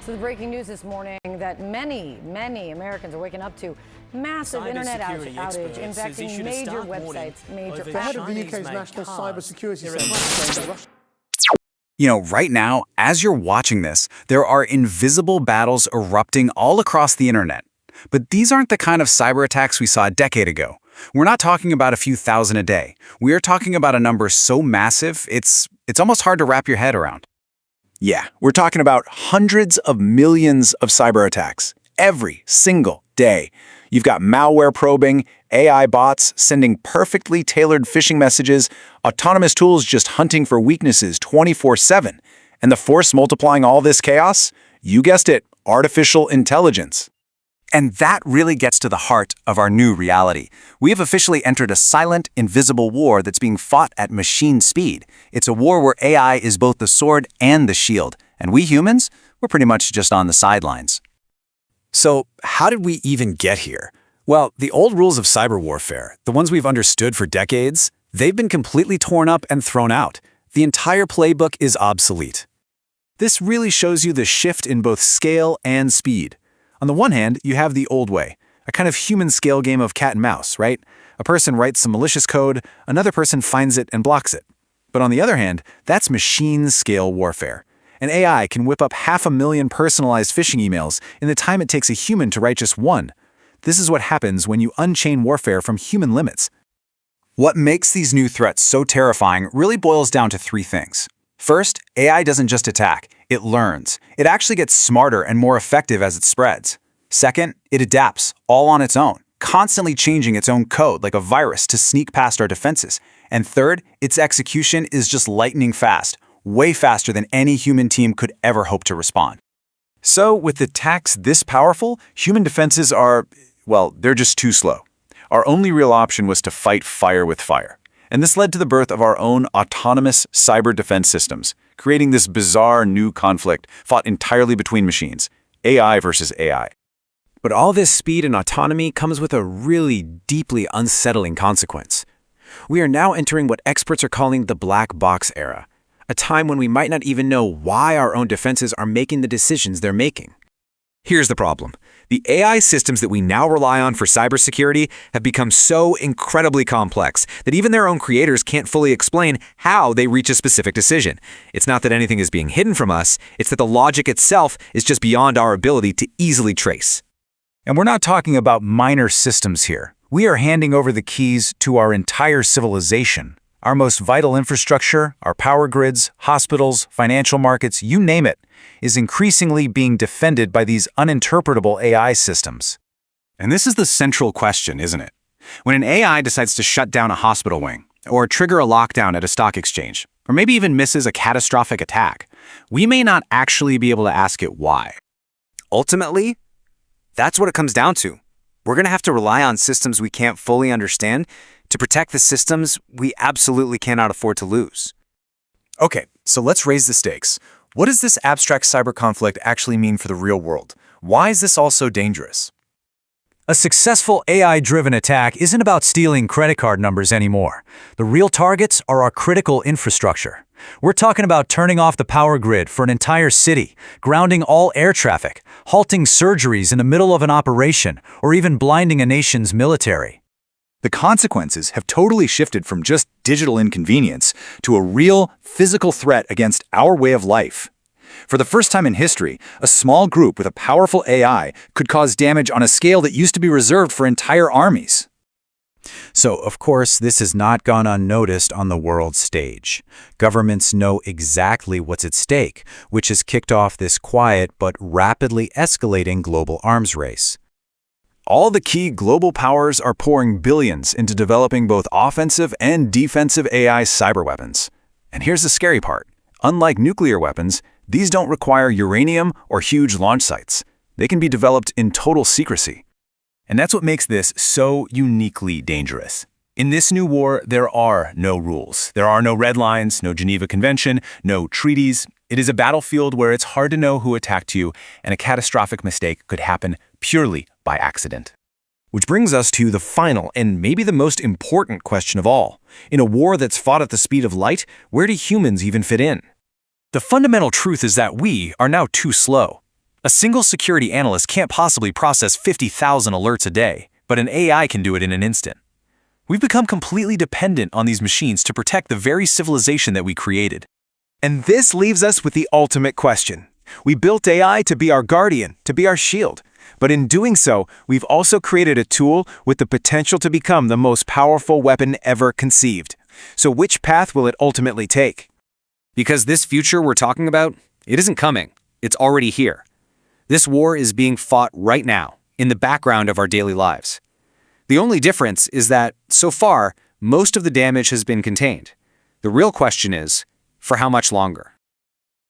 So the breaking news this morning that many Americans are waking up to massive internet outage impacting major websites, major The head of the UK's National Cybersecurity Centre saying that You know, right now, as you're watching this, there are invisible battles erupting all across the internet. But these aren't the kind of cyber attacks we saw a decade ago. We're not talking about a few thousand a day. We are talking about a number so massive, it's almost hard to wrap your head around. Yeah, we're talking about hundreds of millions of cyber attacks every single day. You've got malware probing, AI bots sending perfectly tailored phishing messages, autonomous tools just hunting for weaknesses 24/7. And the force multiplying all this chaos? You guessed it, artificial intelligence. And that really gets to the heart of our new reality. We have officially entered a silent, invisible war that's being fought at machine speed. It's a war where AI is both the sword and the shield. And we humans, we're pretty much just on the sidelines. So, how did we even get here? Well, the old rules of cyber warfare, the ones we've understood for decades, they've been completely torn up and thrown out. The entire playbook is obsolete. This really shows you the shift in both scale and speed. On the one hand, you have the old way, a kind of human scale game of cat and mouse, right? A person writes some malicious code, another person finds it and blocks it. But on the other hand, that's machine scale warfare. An AI can whip up 500,000 personalized phishing emails in the time it takes a human to write just one. This is what happens when you unchain warfare from human limits. What makes these new threats so terrifying really boils down to three things. First, AI doesn't just attack, it learns. It actually gets smarter and more effective as it spreads. Second, it adapts, all on its own, constantly changing its own code like a virus to sneak past our defenses. And third, its execution is just lightning fast, way faster than any human team could ever hope to respond. So, with attacks this powerful, human defenses are, well, they're just too slow. Our only real option was to fight fire with fire. And this led to the birth of our own autonomous cyber defense systems, creating this bizarre new conflict fought entirely between machines, AI versus AI. But all this speed and autonomy comes with a really deeply unsettling consequence. We are now entering what experts are calling the black box era, a time when we might not even know why our own defenses are making the decisions they're making. Here's the problem. The AI systems that we now rely on for cybersecurity have become so incredibly complex that even their own creators can't fully explain how they reach a specific decision. It's not that anything is being hidden from us, it's that the logic itself is just beyond our ability to easily trace. And we're not talking about minor systems here. We are handing over the keys to our entire civilization. Our most vital infrastructure, our power grids, hospitals, financial markets, you name it, is increasingly being defended by these uninterpretable AI systems. And this is the central question, isn't it? When an AI decides to shut down a hospital wing, or trigger a lockdown at a stock exchange, or maybe even misses a catastrophic attack, we may not actually be able to ask it why. Ultimately, that's what it comes down to. We're going to have to rely on systems we can't fully understand to protect the systems we absolutely cannot afford to lose. Okay, so let's raise the stakes. What does this abstract cyber conflict actually mean for the real world? Why is this all so dangerous? A successful AI-driven attack isn't about stealing credit card numbers anymore. The real targets are our critical infrastructure. We're talking about turning off the power grid for an entire city, grounding all air traffic, halting surgeries in the middle of an operation, or even blinding a nation's military. The consequences have totally shifted from just digital inconvenience to a real physical threat against our way of life. For the first time in history, a small group with a powerful AI could cause damage on a scale that used to be reserved for entire armies. So, of course, this has not gone unnoticed on the world stage. Governments know exactly what's at stake, which has kicked off this quiet but rapidly escalating global arms race. All the key global powers are pouring billions into developing both offensive and defensive AI cyber weapons. And here's the scary part. Unlike nuclear weapons, these don't require uranium or huge launch sites. They can be developed in total secrecy. And that's what makes this so uniquely dangerous. In this new war, there are no rules. There are no red lines, no Geneva Convention, no treaties. It is a battlefield where it's hard to know who attacked you, and a catastrophic mistake could happen purely by accident. Which brings us to the final and maybe the most important question of all. In a war that's fought at the speed of light, where do humans even fit in? The fundamental truth is that we are now too slow. A single security analyst can't possibly process 50,000 alerts a day, but an AI can do it in an instant. We've become completely dependent on these machines to protect the very civilization that we created. And this leaves us with the ultimate question. We built AI to be our guardian, to be our shield. But in doing so, we've also created a tool with the potential to become the most powerful weapon ever conceived. So which path will it ultimately take? Because this future we're talking about, it isn't coming. It's already here. This war is being fought right now, in the background of our daily lives. The only difference is that, so far, most of the damage has been contained. The real question is, for how much longer?